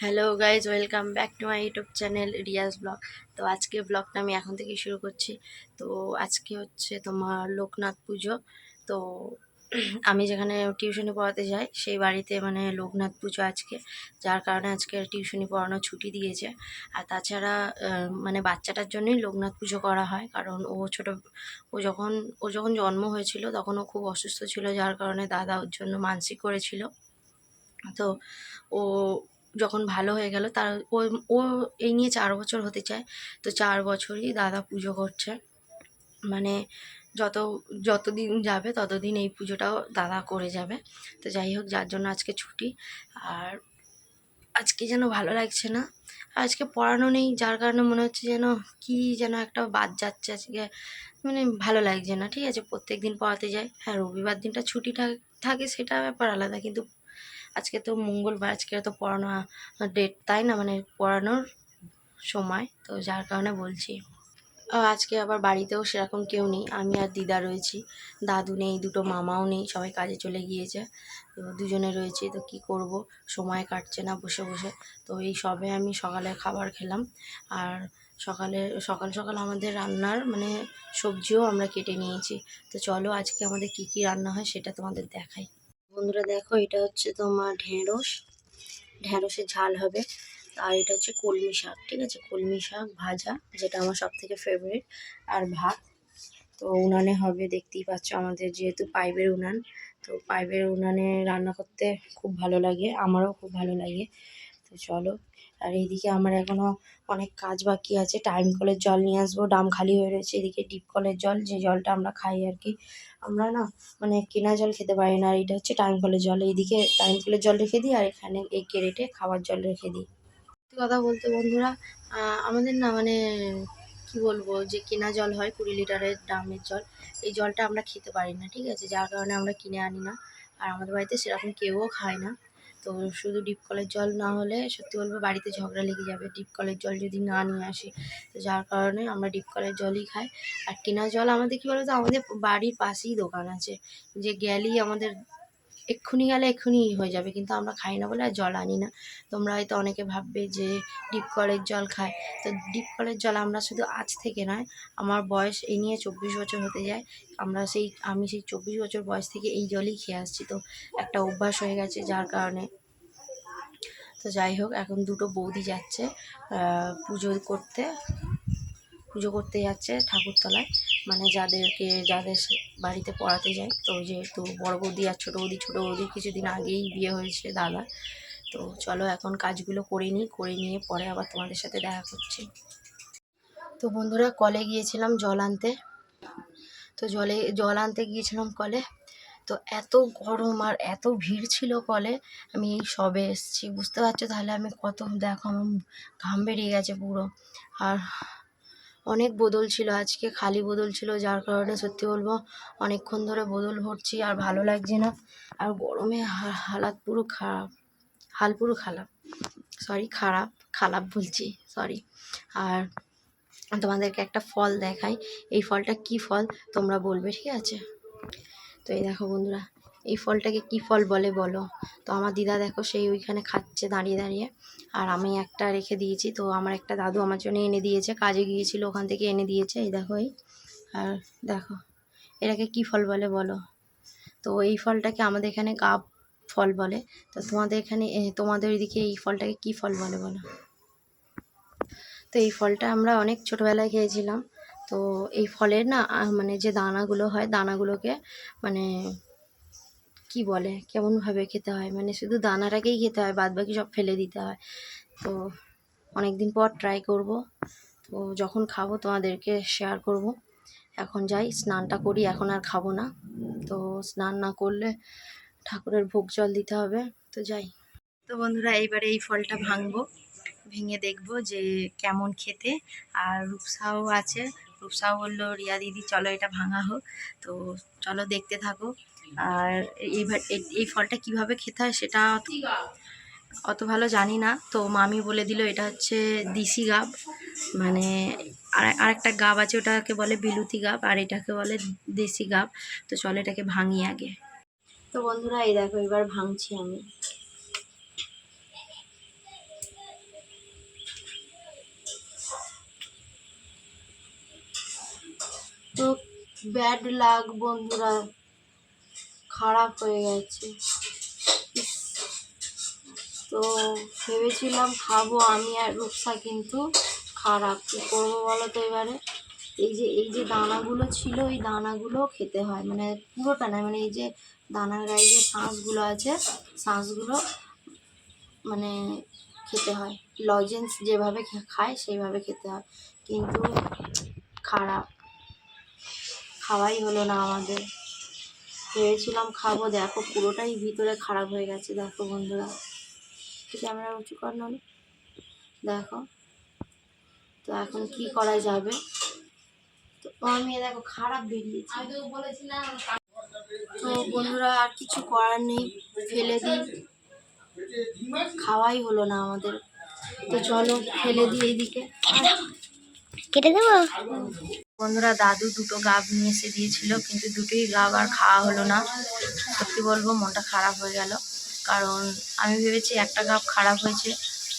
Hello guys, welcome back to my YouTube channel Riaz vlog. তো আজকে ব্লগটা আমি এখন থেকে শুরু করছি। তো আজকে হচ্ছে তোমার লোকনাথ পুজো। তো আমি যেখানে টিউশনি পড়াতে যাই সেই বাড়িতে মানে লোকনাথ পুজো আজকে, যার কারণে আজকে টিউশনি পড়ানো ছুটি দিয়েছে। আর তাছাড়া মানে বাচ্চাটার জন্যই লোকনাথ পুজো করা হয়, কারণ ও যখন জন্ম হয়েছিল তখন ও খুব অসুস্থ ছিল, যার কারণে দাদা ওর জন্য মানসিক করেছিল। তো ও যখন ভালো হয়ে গেল তার ও ও এই নিয়ে 4 বছর হতে চায়। তো 4 বছরই দাদা পুজো করছে, মানে যত যতদিন যাবে ততদিন এই পুজোটাও দাদা করে যাবে। তো যাই হোক, যার জন্য আজকে ছুটি। আর আজকে যেন ভালো লাগছে না, আজকে পড়ানো নেই, যার কারণে মনে হচ্ছে যেন কি যেন একটা বাদ যাচ্ছে আজকে, মানে ভালো লাগছে না। ঠিক আছে, প্রত্যেক দিন পড়াতে যাই, হ্যাঁ রবিবার দিনটা ছুটি থাকে সেটা ব্যাপার আলাদা, কিন্তু আজকে তো মঙ্গলবার, আজকে তো পড়ানো ডেট, তাই না, মানে পড়ানোর সময়, তো যার কারণে বলছি। আজকে আবার বাড়িতেও সেরকম কেউ নেই, আমি আর দিদা রয়েছি, দাদু নেই, দুটো মামাও নেই, সবাই কাজে চলে গিয়েছে। তো দুজনে রয়েছি, তো কি করব, সময় কাটছে না বসে বসে। তো এই সবে আমি সকালে খাবার খেলাম। আর সকাল সকাল আমাদের রান্নার মানে সবজিও আমরা কেটে নিয়েছি। তো চলো আজকে আমাদের কি কি রান্না হয় সেটা তোমাদের দেখাই। বন্ধুরা দেখো, এটা হচ্ছে তোমার ঢেঁড়সের ঝাল হবে। আর এটা হচ্ছে কলমি শাক, ঠিক আছে, কলমি শাক ভাজা, যেটা আমার সব থেকে ফেভারিট। আর ভাত তো উনানে হবে, দেখতেই পাচ্ছ আমাদের যেহেতু পাইপের উনান, তো পাইপের উনানে রান্না করতে খুব ভালো লাগে, আমারও খুব ভালো লাগে। তো চলো। আর এইদিকে আমার এখনও অনেক কাজ বাকি আছে, টাইম কলের জল নিয়ে আসবো, ড্রাম খালি হয়ে রয়েছে। এদিকে ডিপ কলের জল, যে জলটা আমরা খাই আর কি, আমরা না মানে কেনা জল খেতে পারি না। আর এটা হচ্ছে টাইম কলের জল, এইদিকে টাইম কলের জল রেখে দিই, আর এখানে এই কেরেটে খাবার জল রেখে দিই। সত্যি কথা বলতে বন্ধুরা, আমাদের না মানে কি বলবো, যে কেনা জল হয় 20 লিটারের ড্রামের জল, এই জলটা আমরা খেতে পারি না, ঠিক আছে, যার কারণে আমরা কিনে আনি না। আর আমাদের বাড়িতে সেরকম কেউও খায় না। তো শুধু ডিপ কলের জল না হলে সত্যি বলবো বাড়িতে ঝগড়া লেগে যাবে, ডিপ কলের জল যদি না নিয়ে আসি। তো যার কারণে আমরা ডিপ কলের জলই খাই। আর কেনা জল আমাদের কী বলতো, আমাদের বাড়ির পাশেই দোকান আছে, যে গেলেই আমাদের এক্ষুনি গেলে এক্ষুনি হয়ে যাবে, কিন্তু আমরা খাই না বলে আর জল আনি না। তোমরা হয়তো অনেকে ভাববে যে ডিপ কলের জল খায়, তো ডিপ কলের জল আমরা শুধু আজ থেকে নয়, আমার বয়স এই নিয়ে 24 বছর হতে যায়, আমি সেই 24 বছর বয়স থেকে এই জলই খেয়ে আসছি। তো একটা অভ্যাস হয়ে গেছে, যার কারণে। তো যাই হোক, এখন দুটো বৌদি যাচ্ছে পুজো করতে যাচ্ছে ঠাকুরতলায়, মানে যাদের বাড়িতে পড়াতে যায়। তো যেহেতু বড় বৌদি আর ছোটো বৌদির কিছুদিন আগেই বিয়ে হয়েছে দাদা। তো চলো এখন কাজগুলো করে নিয়ে পরে আবার তোমাদের সাথে দেখা করছি। তো বন্ধুরা, কলে গিয়েছিলাম জল আনতে। তো জল আনতে গিয়েছিলাম কলে। তো এত গরম আর এত ভিড় ছিল কলে, আমি এই সবে এসেছি, বুঝতে পারছো তাহলে আমি কত, দেখো আমার ঘাম বেরিয়ে গেছে পুরো। আর অনেক বদল ছিল আজকে, খালি বদল ছিল, যার কারণে সত্যি বলবো অনেকক্ষণ ধরে বদল ভরছি আর ভালো লাগছে না। আর গরমে হালাত পুরো খারাপ, হাল পুরো খারাপ, খারাপ বলছি, সরি। আর তোমাদেরকে একটা ফল দেখাই, এই ফলটা কি ফল তোমরা বলবে, ঠিক আছে। তো এই দেখো বন্ধুরা, এই ফলটাকে কি ফল বলে বলো। তো আমার দিদা দেখো সেই ওইখানে খাচ্ছে দাঁড়িয়ে দাঁড়িয়ে, আর আমি একটা রেখে দিয়েছি। তো আমার একটা দাদু আমার জন্য এনে দিয়েছে, কাজে গিয়েছিল ওখান থেকে এনে দিয়েছে, এই দেখো এই। আর দেখো এটাকে কি ফল বলে বলো। তো এই ফলটাকে আমাদের এখানে গাব ফল বলে। তো তোমাদের ওইদিকে এই ফলটাকে কি ফল বলে বলো। তো এই ফলটা আমরা অনেক ছোটোবেলায় খেয়েছিলাম। তো এই ফলের না মানে যে দানাগুলো হয়, দানাগুলোকে মানে কি বলে, কেমনভাবে খেতে হয়, মানে শুধু দানাটাকেই খেতে হয়, বাদ বাকি সব ফেলে দিতে হয়। তো অনেক দিন পর ট্রাই করব, তো যখন খাবো তোমাদেরকে শেয়ার করব। এখন যাই স্নানটা করি, এখন আর খাবো না। তো স্নান না করলে ঠাকুরের ভোগ জল দিতে হবে, তো যাই। তো বন্ধুরা, এইবারে এই ফলটা ভাঙবো, ভেঙে দেখবো যে কেমন খেতে। আর রূপসাও আছে, রূপসাও বললো রিয়া দিদি চলো এটা ভাঙা হোক। তো চলো দেখতে থাকো। আর এইবার এই ফলটা কিভাবে খেতে হয় সেটা অত ভালো জানি না, তো মামি বলে দিল এটা হচ্ছে দিশি গাব, মানে আরেকটা গাব আছে, ওটাকে বলে বিলুতি গাব, আর এটাকে বলে দেশি গাব। তো চলো এটাকে ভাঙি আগে। তো বন্ধুরা এই দেখো, এবার ভাঙছি আমি। তো ব্যাড লাক বন্ধুরা, খারাপ হয়ে গেছে। তো ভেবেছিলাম খাবো আমি আর রূপসা, কিন্তু খারাপ। কী করবো বলো তো এবারে? এই যে দানাগুলো ছিল, এই দানাগুলো খেতে হয়, মানে পুরোটা নয়, মানে এই যে দানার গায়ে যে শাঁসগুলো আছে, শাঁসগুলো মানে খেতে হয়। লজেন্স যেভাবে খায় সেইভাবে খেতে হয়, কিন্তু খারাপ, খাওয়াই হলো না আমাদের। ভেবেছিলাম খাবো, দেখো পুরোটাই ভিতরে খারাপ হয়ে গেছে। দেখো বন্ধুরা, ক্যামেরা উঁচু কর নাহলে, দেখো। তো এখন কি করা যাবে? তো আমার মেয়ে দেখো খারাপ বেরিয়েছে। তো বন্ধুরা আর কিছু করার নেই, ফেলে দিই, খাওয়াই হলো না আমাদের। তো চলো ফেলে দিই, এইদিকে কেটে দেবো। বন্ধুরা, দাদু দুটো গাব নিয়ে এসে দিয়েছিল, কিন্তু দুটোই গাব আর খাওয়া হলো না। সত্যি বলবো, মনটা খারাপ হয়ে গেল, কারণ আমি ভেবেছি একটা গাব খারাপ হয়েছে,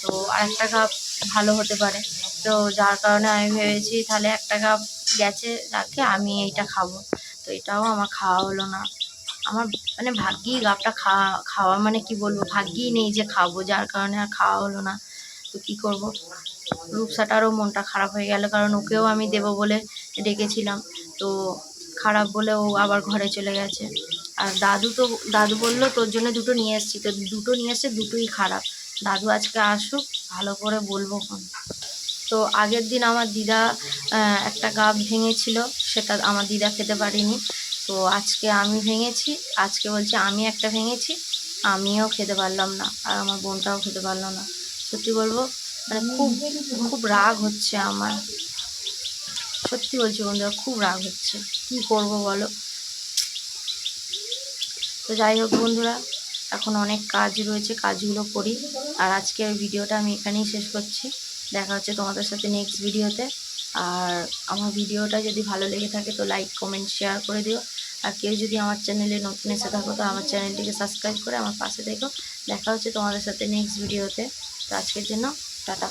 তো আরেকটা গাব ভালো হতে পারে। তো যার কারণে আমি ভেবেছি তাহলে একটা গাব গেছে, যাকে আমি এইটা খাবো। তো এটাও আমার খাওয়া হলো না। আমার মানে ভাগ্যেই গাবটা খাওয়া মানে কি বলবো, ভাগ্যেই নেই যে খাবো, যার কারণে আর খাওয়া হলো না। তো কি করব? রূপসাটারও মনটা খারাপ হয়ে গেল, কারণ ওকেও আমি দেবো বলে ডেকেছিলাম, তো খারাপ বলে ও আবার ঘরে চলে গেছে। আর দাদু বললো তোর জন্য দুটো নিয়ে এসেছি, তো দুটো নিয়ে এসছে, দুটোই খারাপ। দাদু আজকে আসুক, ভালো করে বলবো। তো আগের দিন আমার দিদা একটা গাব ভেঙেছিল, সেটা আমার দিদা খেতে পারিনি। তো আজকে আমি ভেঙেছি, আজকে বলছে আমি একটা ভেঙেছি, আমিও খেতে পারলাম না, আর আমার বোনটাও খেতে পারলো না। সত্যি বলবো, মানে খুব খুব রাগ হচ্ছে আমার। সত্যি বলছি বন্ধুরা, খুব রাগ হচ্ছে, কি করব বলো? তো যাই হোক বন্ধুরা, এখন অনেক কাজ রয়েছে, কাজগুলো করি। আর আজকের ভিডিওটা আমি এখানেই শেষ করছি। দেখা হচ্ছে তোমাদের সাথে নেক্সট ভিডিওতে। আর আমার ভিডিওটা যদি ভালো লেগে থাকে তো লাইক কমেন্ট শেয়ার করে দিও। আর কেউ যদি আমার চ্যানেলে নতুন এসে থাকো তো আমার চ্যানেলটিকে সাবস্ক্রাইব করে আমার পাশে থেকো। দেখা হচ্ছে তোমাদের সাথে নেক্সট ভিডিওতে। তো আজকের জন্য টাটা।